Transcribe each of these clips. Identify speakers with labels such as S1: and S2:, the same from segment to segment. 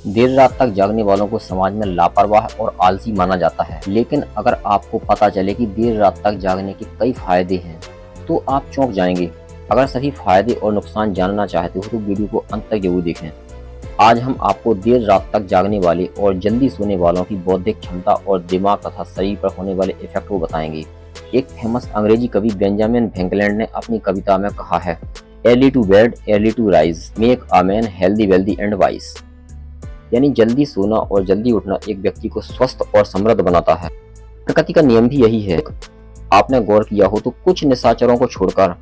S1: देर रात तक जागने वालों को समाज में लापरवाह और आलसी माना जाता है, लेकिन अगर आपको पता चले कि देर रात तक जागने के कई फायदे हैं तो आप चौंक जाएंगे। अगर सभी फायदे और नुकसान जानना चाहते हो तो वीडियो को अंत तक जरूर देखें। आज हम आपको देर रात तक जागने वाले और जल्दी सोने वालों की बौद्धिक क्षमता और दिमाग तथा शरीर पर होने वाले इफेक्ट को बताएंगे। एक फेमस अंग्रेजी कवि बेंजामिन फ्रैंकलिन ने अपनी कविता में कहा है, early to bed early to rise make a man healthy wealthy and wise. यानी जल्दी सोना और जल्दी उठना एक व्यक्ति को स्वस्थ और समृद्ध बनाता है। प्रकृति का नियम भी यही है। आपने गौर किया हो तो कुछ निशाचरों को छोड़कर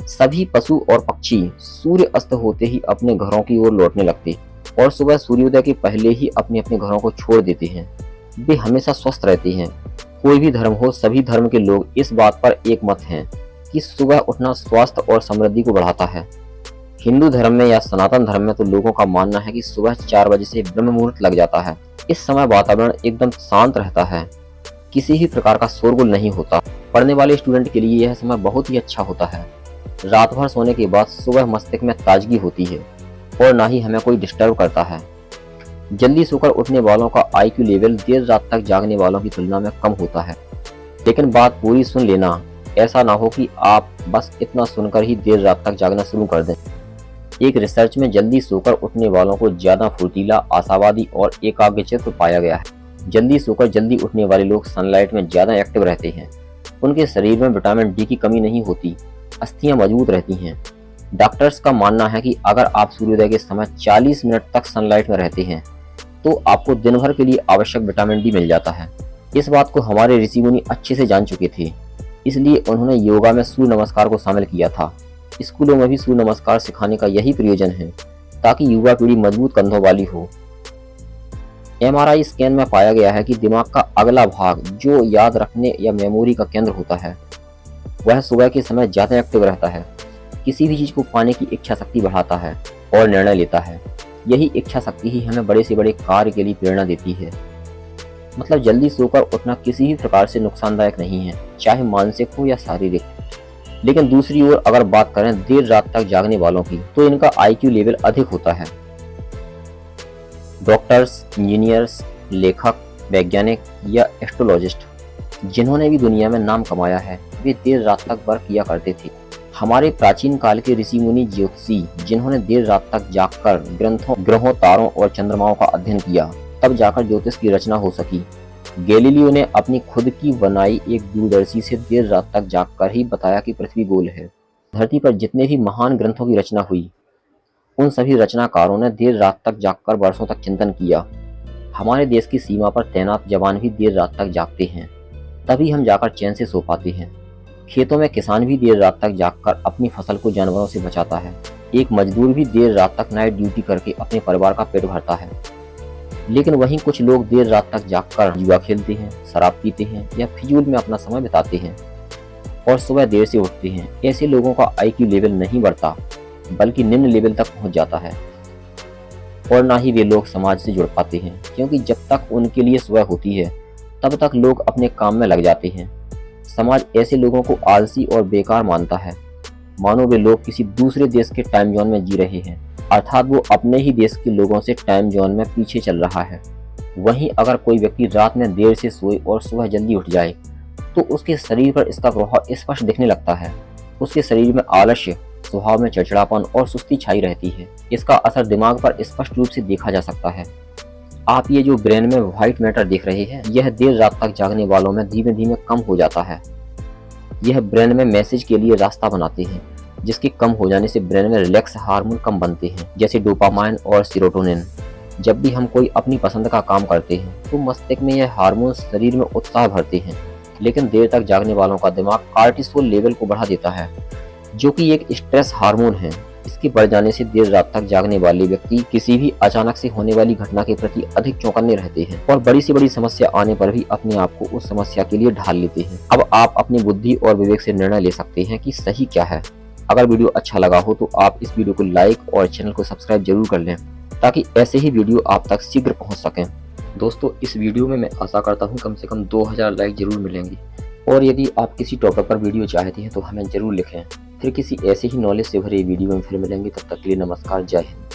S1: सभी पशु और पक्षी सूर्य अस्त होते ही अपने घरों की ओर लौटने लगते और सुबह सूर्योदय के पहले ही अपने अपने घरों को छोड़ देते हैं। वे हमेशा स्वस्थ रहते हैं। कोई भी धर्म हो, सभी धर्म के लोग इस बात पर एक मत हैं कि सुबह उठना स्वास्थ्य और समृद्धि को बढ़ाता है। हिंदू धर्म में या सनातन धर्म में तो लोगों का मानना है कि सुबह 4 बजे से ब्रह्म मुहूर्त लग जाता है। इस समय वातावरण एकदम शांत रहता है, किसी भी प्रकार का शोरगुल नहीं होता। पढ़ने वाले स्टूडेंट के लिए यह समय बहुत ही अच्छा होता है। रात भर सोने के बाद सुबह मस्तिष्क में ताजगी होती है और ना ही हमें कोई डिस्टर्ब करता है। जल्दी सोकर उठने वालों का IQ लेवल देर रात तक जागने वालों की तुलना में कम होता है। लेकिन बात पूरी सुन लेना, ऐसा ना हो कि आप बस इतना सुनकर ही देर रात तक जागना शुरू कर दें। एक रिसर्च में जल्दी सोकर उठने वालों को ज्यादा फुर्तीला, आशावादी और एकाग्रचित्त पाया गया है। जल्दी सोकर जल्दी उठने वाले लोग सनलाइट में ज्यादा एक्टिव रहते हैं। उनके शरीर में विटामिन D की कमी नहीं होती, अस्थियां मजबूत रहती हैं। डॉक्टर्स का मानना है कि अगर आप सूर्योदय के समय 40 मिनट तक सनलाइट में रहते हैं तो आपको दिन भर के लिए आवश्यक विटामिन D मिल जाता है। इस बात को हमारे ऋषि मुनि अच्छे से जान चुके थे, इसलिए उन्होंने योगा में सूर्य नमस्कार को शामिल किया था। स्कूलों में भी सूर्य नमस्कार सिखाने का यही प्रयोजन है ताकि युवा पीढ़ी मजबूत कंधों वाली हो। MRI स्कैन में पाया गया है कि दिमाग का अगला भाग, जो याद रखने या मेमोरी का केंद्र होता है, वह सुबह के समय ज्यादा एक्टिव रहता है। किसी भी चीज को पाने की इच्छा शक्ति बढ़ाता है और निर्णय लेता है। यही इच्छा शक्ति ही हमें बड़े से बड़े कार्य के लिए प्रेरणा देती है। मतलब जल्दी सोकर उठना किसी भी प्रकार से नुकसानदायक नहीं है, चाहे मानसिक हो या शारीरिक। लेकिन दूसरी ओर अगर बात करें देर रात तक जागने वालों की, तो इनका IQ लेवल अधिक होता है। डॉक्टर्स, इंजीनियर्स, लेखक, वैज्ञानिक या एस्ट्रोलॉजिस्ट जिन्होंने भी दुनिया में नाम कमाया है, वे देर रात तक वर्क किया करते थे। हमारे प्राचीन काल के ऋषि मुनि ज्योतिषी जिन्होंने देर रात तक जागकर ग्रहों, तारों और चंद्रमाओं का अध्ययन किया, तब जाकर ज्योतिष की रचना हो सकी। गैलीलियो ने अपनी खुद की बनाई एक दूरदर्शी से देर रात तक जागकर ही बताया कि पृथ्वी गोल है। धरती पर जितने भी महान ग्रंथों की रचना हुई, उन सभी रचनाकारों ने देर रात तक जागकर वर्षों तक चिंतन किया। हमारे देश की सीमा पर तैनात जवान भी देर रात तक जागते हैं, तभी हम जाकर चैन से सो पाते हैं। खेतों में किसान भी देर रात तक जागकर अपनी फसल को जानवरों से बचाता है। एक मजदूर भी देर रात तक नाइट ड्यूटी करके अपने परिवार का पेट भरता है। लेकिन वहीं कुछ लोग देर रात तक जागकर जुआ खेलते हैं, शराब पीते हैं या फिजूल में अपना समय बिताते हैं और सुबह देर से उठते हैं। ऐसे लोगों का IQ लेवल नहीं बढ़ता, बल्कि निम्न लेवल तक पहुंच जाता है और ना ही वे लोग समाज से जुड़ पाते हैं, क्योंकि जब तक उनके लिए सुबह होती है तब तक लोग अपने काम में लग जाते हैं। समाज ऐसे लोगों को आलसी और बेकार मानता है, मानो वे लोग किसी दूसरे देश के टाइम जोन में जी रहे हैं, अर्थात वो अपने ही देश के लोगों से टाइम जोन में पीछे चल रहा है। वहीं अगर कोई व्यक्ति रात में देर से सोए और सुबह जल्दी उठ जाए तो उसके शरीर पर इसका प्रभाव स्पष्ट दिखने लगता है। उसके शरीर में आलस्य, स्वभाव में चिड़चिड़ापन और सुस्ती छाई रहती है। इसका असर दिमाग पर स्पष्ट रूप से देखा जा सकता है। आप ये जो ब्रेन में व्हाइट मैटर देख रहे हैं, यह देर रात तक जागने वालों में धीमे धीमे कम हो जाता है। यह ब्रेन में मैसेज के लिए रास्ता बनाते हैं, जिसके कम हो जाने से ब्रेन में रिलैक्स हार्मोन कम बनते हैं, जैसे डोपामाइन और सेरोटोनिन। जब भी हम कोई अपनी पसंद का काम करते हैं तो मस्तिष्क में यह हार्मोन शरीर में उत्साह भरते हैं। लेकिन देर तक जागने वालों का दिमाग कार्टिसोल लेवल को बढ़ा देता है, जो कि एक स्ट्रेस हार्मोन है। इसके बढ़ जाने से देर रात तक जागने वाले व्यक्ति किसी भी अचानक से होने वाली घटना के प्रति अधिक चौकन्ने रहते हैं और बड़ी से बड़ी समस्या आने पर भी अपने आप को उस समस्या के लिए ढाल लेते हैं। अब आप अपनी बुद्धि और विवेक से निर्णय ले सकते हैं कि सही क्या है। अगर वीडियो अच्छा लगा हो तो आप इस वीडियो को लाइक और चैनल को सब्सक्राइब जरूर कर लें, ताकि ऐसे ही वीडियो आप तक शीघ्र पहुंच सकें। दोस्तों, इस वीडियो में मैं आशा करता हूं कम से कम 2000 लाइक जरूर मिलेंगे, और यदि आप किसी टॉपिक पर वीडियो चाहते हैं तो हमें जरूर लिखें। फिर किसी ऐसे ही नॉलेज से भरे वीडियो में फिर मिलेंगे। तब तक के लिए नमस्कार, जय हिंद।